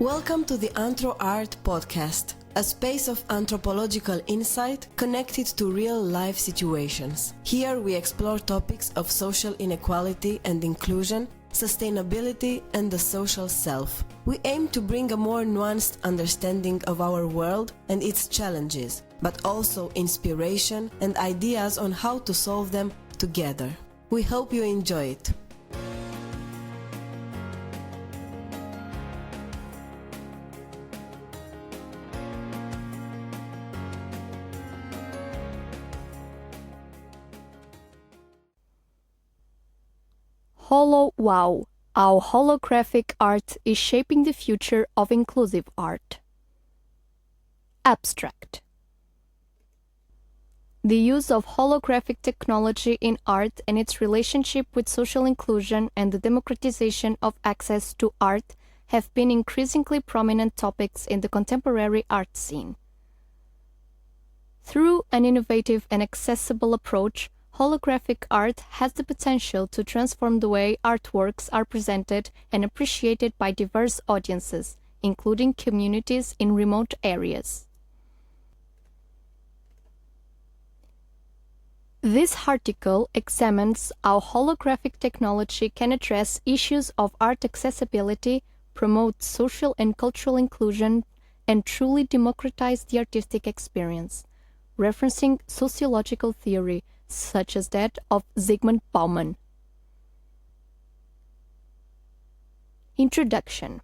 Welcome to the Anthro Art Podcast, a space of anthropological insight connected to real-life situations. Here we explore topics of social inequality and inclusion, sustainability, and the social self. We aim to bring a more nuanced understanding of our world and its challenges, but also inspiration and ideas on how to solve them together. We hope you enjoy it. Holo Wow, how holographic art is shaping the future of inclusive art. Abstract. The use of holographic technology in art and its relationship with social inclusion and the democratization of access to art have been increasingly prominent topics in the contemporary art scene. Through an innovative and accessible approach, holographic art has the potential to transform the way artworks are presented and appreciated by diverse audiences, including communities in remote areas. This article examines how holographic technology can address issues of art accessibility, promote social and cultural inclusion, and truly democratize the artistic experience, referencing sociological theory, such as that of Zygmunt Bauman. Introduction.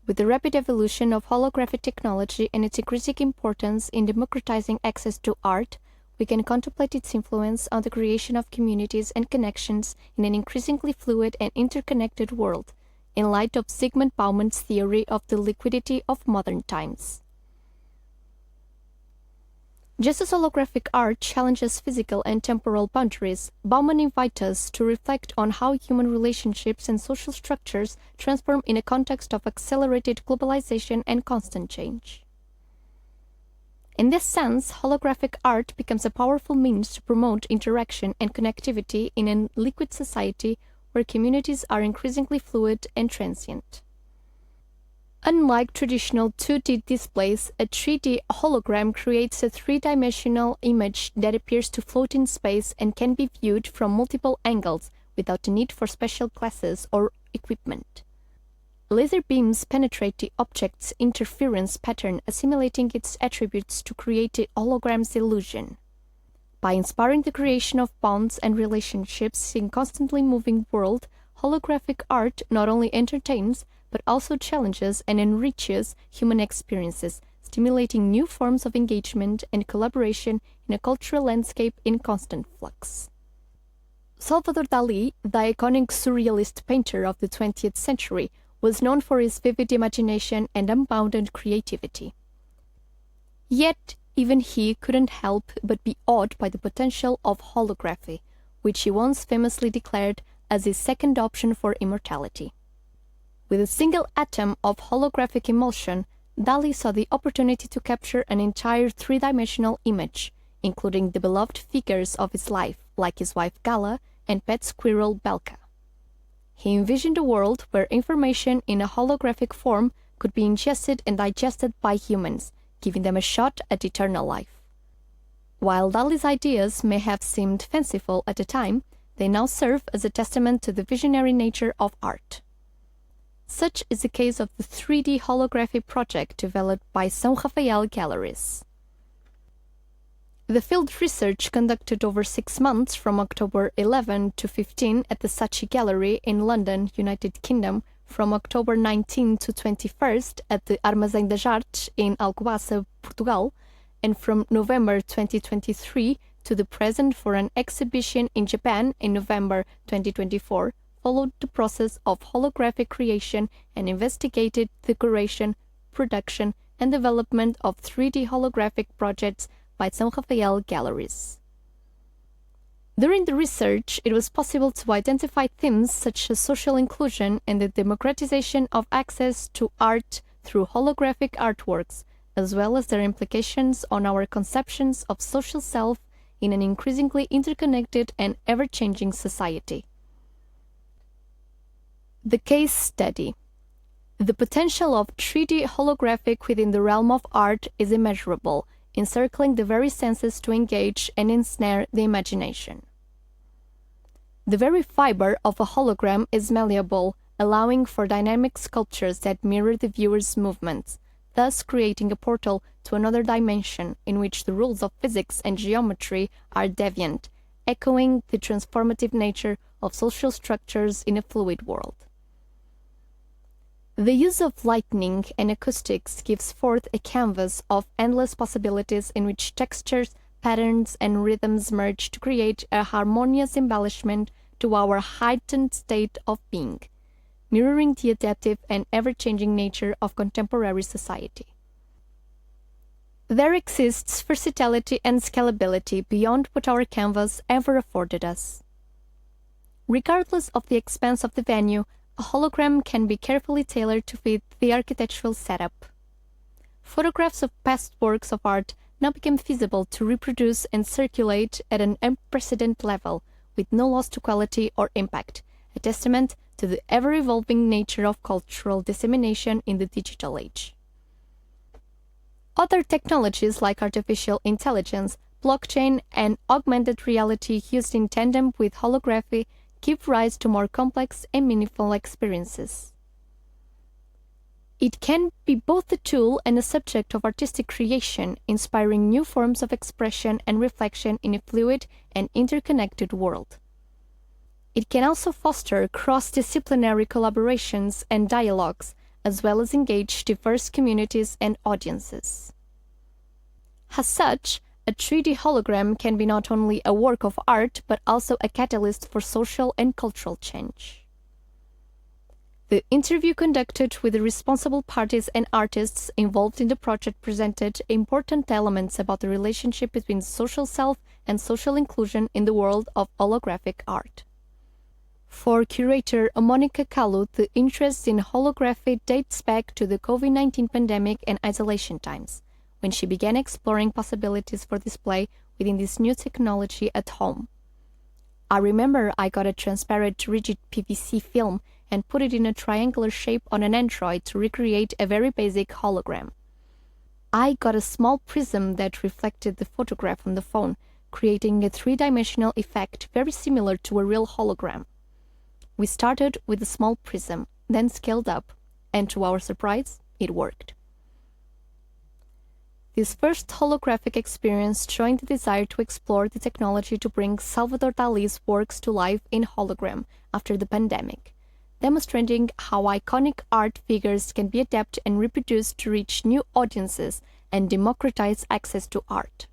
With the rapid evolution of holographic technology and its increasing importance in democratizing access to art, we can contemplate its influence on the creation of communities and connections in an increasingly fluid and interconnected world, in light of Zygmunt Bauman's theory of the liquidity of modern times. Just as holographic art challenges physical and temporal boundaries, Bauman invites us to reflect on how human relationships and social structures transform in a context of accelerated globalization and constant change. In this sense, holographic art becomes a powerful means to promote interaction and connectivity in a liquid society where communities are increasingly fluid and transient. Unlike traditional 2D displays, a 3D hologram creates a three-dimensional image that appears to float in space and can be viewed from multiple angles without the need for special glasses or equipment. Laser beams penetrate the object's interference pattern, assimilating its attributes to create a hologram's illusion. By inspiring the creation of bonds and relationships in a constantly moving world, holographic art not only entertains, but also challenges and enriches human experiences, stimulating new forms of engagement and collaboration in a cultural landscape in constant flux. Salvador Dalí, the iconic surrealist painter of the 20th century, was known for his vivid imagination and unbounded creativity. Yet, even he couldn't help but be awed by the potential of holography, which he once famously declared as his second option for immortality. With a single atom of holographic emulsion, Dalí saw the opportunity to capture an entire three-dimensional image, including the beloved figures of his life, like his wife Gala and pet squirrel Belka. He envisioned a world where information in a holographic form could be ingested and digested by humans, giving them a shot at eternal life. While Dalí's ideas may have seemed fanciful at the time, they now serve as a testament to the visionary nature of art. Such is the case of the 3D holography project developed by São Rafael Galleries. The field research conducted over 6 months from October 11 to 15 at the Saatchi Gallery in London, United Kingdom, from October 19 to 21st at the Armazém das Artes in Alcobaça, Portugal, and from November 2023 to the present for an exhibition in Japan in November 2024, followed the process of holographic creation and investigated the curation, production, and development of 3D holographic projects by São Rafael Galleries. During the research, it was possible to identify themes such as social inclusion and the democratization of access to art through holographic artworks, as well as their implications on our conceptions of social self in an increasingly interconnected and ever-changing society. The case study. The potential of 3D holographic within the realm of art is immeasurable, encircling the very senses to engage and ensnare the imagination. The very fiber of a hologram is malleable, allowing for dynamic sculptures that mirror the viewer's movements, thus creating a portal to another dimension in which the rules of physics and geometry are deviant, echoing the transformative nature of social structures in a fluid world. The use of lighting and acoustics gives forth a canvas of endless possibilities in which textures, patterns, and rhythms merge to create a harmonious embellishment to our heightened state of being, mirroring the adaptive and ever-changing nature of contemporary society. There exists versatility and scalability beyond what our canvas ever afforded us. Regardless of the expense of the venue, a hologram can be carefully tailored to fit the architectural setup. Photographs of past works of art now become feasible to reproduce and circulate at an unprecedented level, with no loss to quality or impact, a testament to the ever-evolving nature of cultural dissemination in the digital age. Other technologies like artificial intelligence, blockchain, and augmented reality used in tandem with holography give rise to more complex and meaningful experiences. It can be both a tool and a subject of artistic creation, inspiring new forms of expression and reflection in a fluid and interconnected world. It can also foster cross-disciplinary collaborations and dialogues, as well as engage diverse communities and audiences. As such, a 3D hologram can be not only a work of art, but also a catalyst for social and cultural change. The interview conducted with the responsible parties and artists involved in the project presented important elements about the relationship between social self and social inclusion in the world of holographic art. For curator Monica Kalu, the interest in holography dates back to the COVID-19 pandemic and isolation times, when she began exploring possibilities for display within this new technology at home. I remember I got a transparent rigid PVC film and put it in a triangular shape on an Android to recreate a very basic hologram. I got a small prism that reflected the photograph on the phone, creating a three-dimensional effect very similar to a real hologram. We started with a small prism, then scaled up, and to our surprise, it worked. This first holographic experience joined the desire to explore the technology to bring Salvador Dali's works to life in hologram after the pandemic, demonstrating how iconic art figures can be adapted and reproduced to reach new audiences and democratize access to art.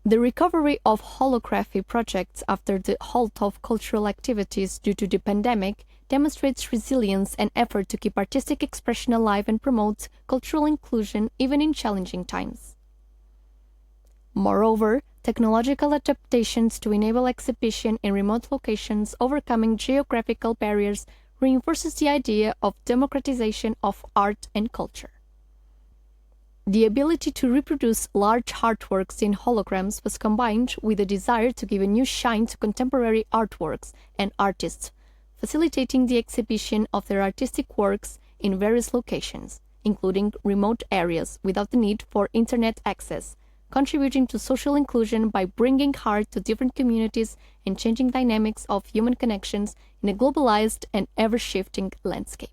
The recovery of holography projects after the halt of cultural activities due to the pandemic demonstrates resilience and effort to keep artistic expression alive and promote cultural inclusion even in challenging times. Moreover, technological adaptations to enable exhibition in remote locations overcoming geographical barriers reinforces the idea of democratization of art and culture. The ability to reproduce large artworks in holograms was combined with a desire to give a new shine to contemporary artworks and artists, facilitating the exhibition of their artistic works in various locations, including remote areas without the need for internet access, contributing to social inclusion by bringing art to different communities and changing dynamics of human connections in a globalized and ever-shifting landscape.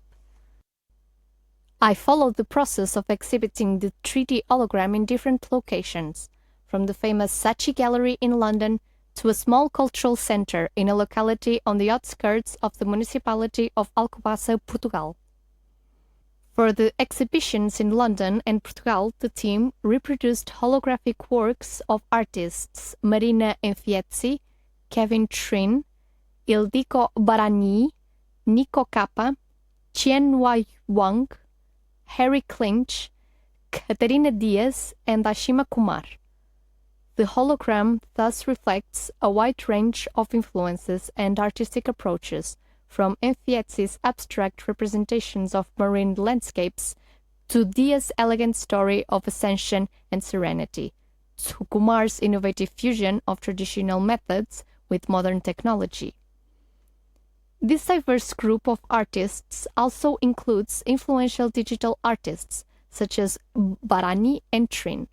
I followed the process of exhibiting the 3D hologram in different locations, from the famous Saatchi Gallery in London to a small cultural center in a locality on the outskirts of the municipality of Alcobaça, Portugal. For the exhibitions in London and Portugal, the team reproduced holographic works of artists Marina Enfietzi, Kevin Trin, Ildiko Barani, Nico Kappa, Chien Wai Wang, Harry Clinch, Catarina Diaz, and Ashima Kumar. The hologram thus reflects a wide range of influences and artistic approaches, from Enfietzi's abstract representations of marine landscapes to Diaz's elegant story of ascension and serenity, to Kumar's innovative fusion of traditional methods with modern technology. This diverse group of artists also includes influential digital artists such as Barani and Trin,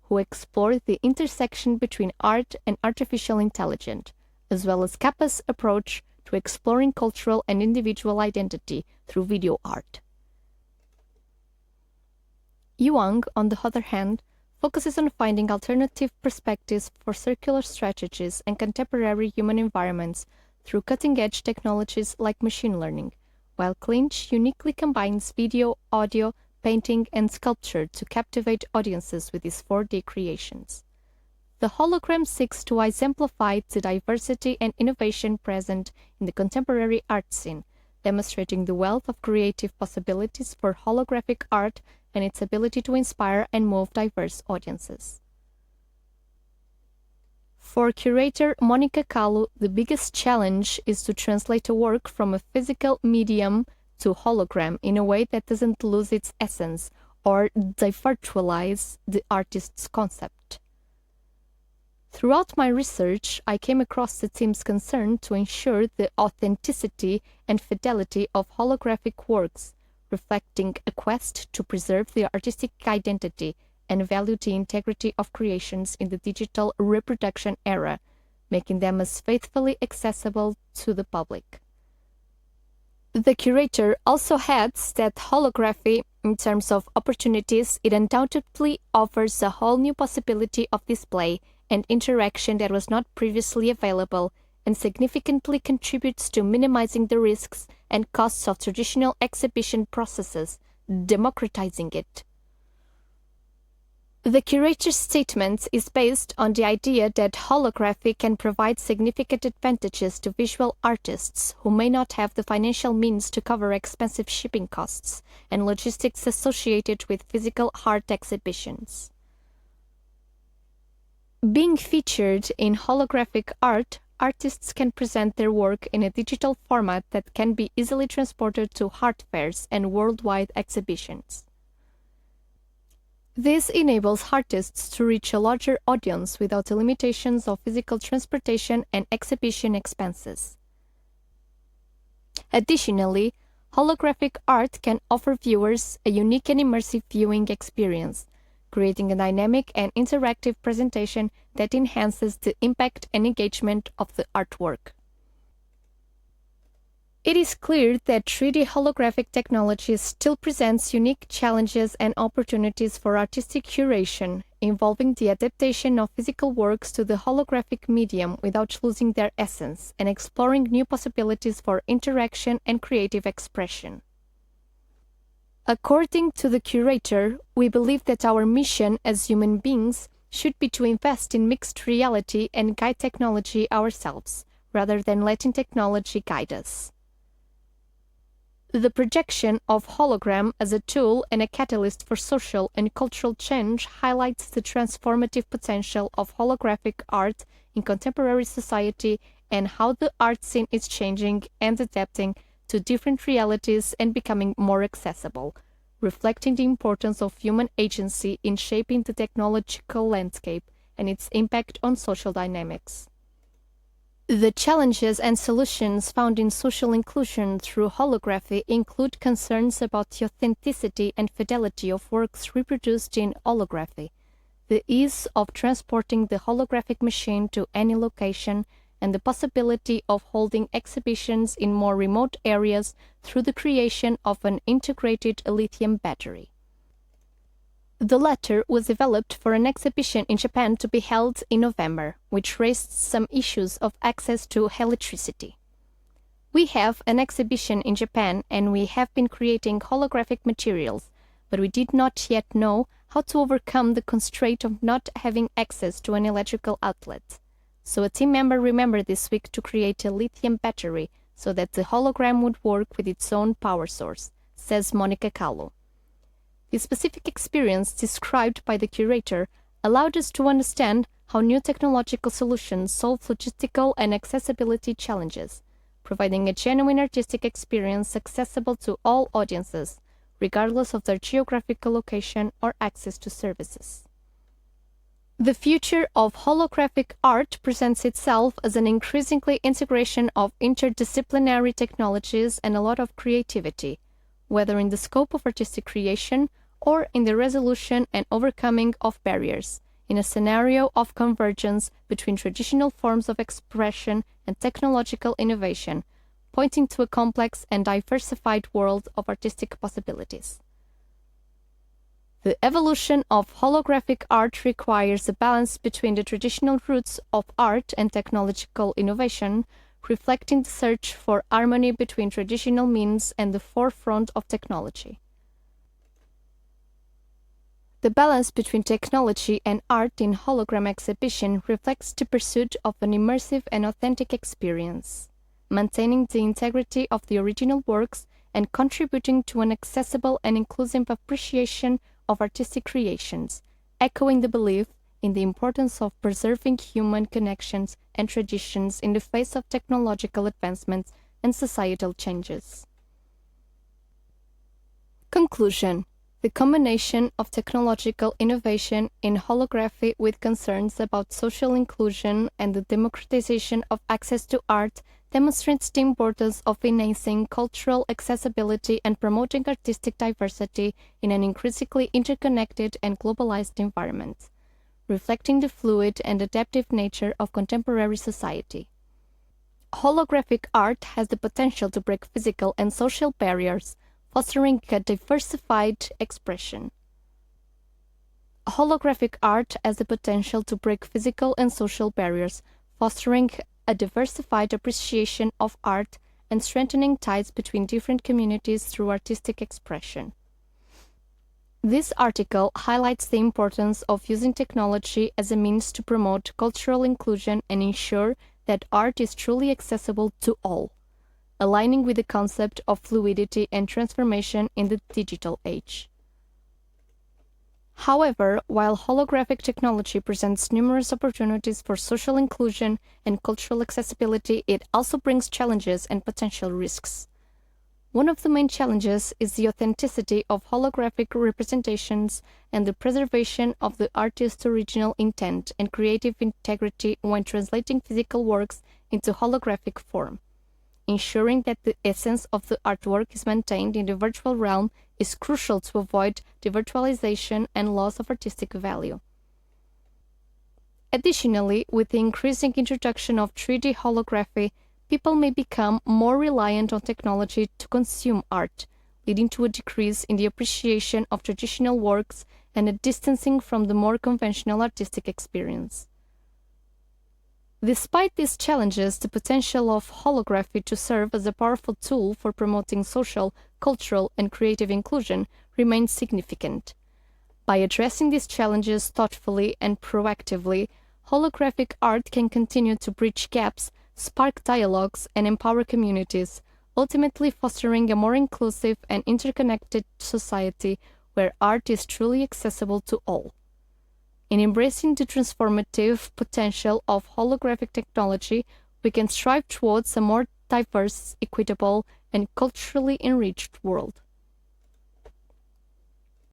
who explore the intersection between art and artificial intelligence, as well as Kappa's approach to exploring cultural and individual identity through video art. Yuang, on the other hand, focuses on finding alternative perspectives for circular strategies and contemporary human environments through cutting-edge technologies like machine learning, while Clinch uniquely combines video, audio, painting, and sculpture to captivate audiences with his 4D creations. The hologram seeks to exemplify the diversity and innovation present in the contemporary art scene, demonstrating the wealth of creative possibilities for holographic art and its ability to inspire and move diverse audiences. For curator Monica Kalu, the biggest challenge is to translate a work from a physical medium to hologram in a way that doesn't lose its essence or devirtualize the artist's concept. Throughout my research, I came across the team's concern to ensure the authenticity and fidelity of holographic works, reflecting a quest to preserve the artistic identity and value the integrity of creations in the digital reproduction era, making them as faithfully accessible to the public. The curator also adds that holography, in terms of opportunities, it undoubtedly offers a whole new possibility of display and interaction that was not previously available, and significantly contributes to minimizing the risks and costs of traditional exhibition processes, democratizing it. The curator's statement is based on the idea that holography can provide significant advantages to visual artists who may not have the financial means to cover expensive shipping costs and logistics associated with physical art exhibitions. Being featured in holographic art, artists can present their work in a digital format that can be easily transported to art fairs and worldwide exhibitions. This enables artists to reach a larger audience without the limitations of physical transportation and exhibition expenses. Additionally, holographic art can offer viewers a unique and immersive viewing experience, creating a dynamic and interactive presentation that enhances the impact and engagement of the artwork. It is clear that 3D holographic technology still presents unique challenges and opportunities for artistic curation, involving the adaptation of physical works to the holographic medium without losing their essence, and exploring new possibilities for interaction and creative expression. According to the curator, we believe that our mission as human beings should be to invest in mixed reality and guide technology ourselves, rather than letting technology guide us. The projection of hologram as a tool and a catalyst for social and cultural change highlights the transformative potential of holographic art in contemporary society and how the art scene is changing and adapting to different realities and becoming more accessible, reflecting the importance of human agency in shaping the technological landscape and its impact on social dynamics. The challenges and solutions found in social inclusion through holography include concerns about the authenticity and fidelity of works reproduced in holography, the ease of transporting the holographic machine to any location, and the possibility of holding exhibitions in more remote areas through the creation of an integrated lithium battery. The latter was developed for an exhibition in Japan to be held in November, which raised some issues of access to electricity. We have an exhibition in Japan and we have been creating holographic materials, but we did not yet know how to overcome the constraint of not having access to an electrical outlet. So a team member remembered this week to create a lithium battery so that the hologram would work with its own power source, says Monica Kalu. The specific experience described by the curator allowed us to understand how new technological solutions solve logistical and accessibility challenges, providing a genuine artistic experience accessible to all audiences, regardless of their geographical location or access to services. The future of holographic art presents itself as an increasingly integration of interdisciplinary technologies and a lot of creativity, whether in the scope of artistic creation or in the resolution and overcoming of barriers, in a scenario of convergence between traditional forms of expression and technological innovation, pointing to a complex and diversified world of artistic possibilities. The evolution of holographic art requires a balance between the traditional roots of art and technological innovation, reflecting the search for harmony between traditional means and the forefront of technology. The balance between technology and art in hologram exhibition reflects the pursuit of an immersive and authentic experience, maintaining the integrity of the original works and contributing to an accessible and inclusive appreciation of artistic creations, echoing the belief in the importance of preserving human connections and traditions in the face of technological advancements and societal changes. Conclusion. The combination of technological innovation in holography with concerns about social inclusion and the democratization of access to art demonstrates the importance of enhancing cultural accessibility and promoting artistic diversity in an increasingly interconnected and globalized environment, reflecting the fluid and adaptive nature of contemporary society. Holographic art has the potential to break physical and social barriers, fostering a diversified expression. Holographic art has the potential to break physical and social barriers, fostering a diversified appreciation of art and strengthening ties between different communities through artistic expression. This article highlights the importance of using technology as a means to promote cultural inclusion and ensure that art is truly accessible to all, aligning with the concept of fluidity and transformation in the digital age. However, while holographic technology presents numerous opportunities for social inclusion and cultural accessibility, it also brings challenges and potential risks. One of the main challenges is the authenticity of holographic representations and the preservation of the artist's original intent and creative integrity when translating physical works into holographic form. Ensuring that the essence of the artwork is maintained in the virtual realm is crucial to avoid the virtualization and loss of artistic value. Additionally, with the increasing introduction of 3D holography, people may become more reliant on technology to consume art, leading to a decrease in the appreciation of traditional works and a distancing from the more conventional artistic experience. Despite these challenges, the potential of holography to serve as a powerful tool for promoting social, cultural, and creative inclusion remains significant. By addressing these challenges thoughtfully and proactively, holographic art can continue to bridge gaps, spark dialogues, and empower communities, ultimately fostering a more inclusive and interconnected society where art is truly accessible to all. In embracing the transformative potential of holographic technology, we can strive towards a more diverse, equitable, and culturally enriched world.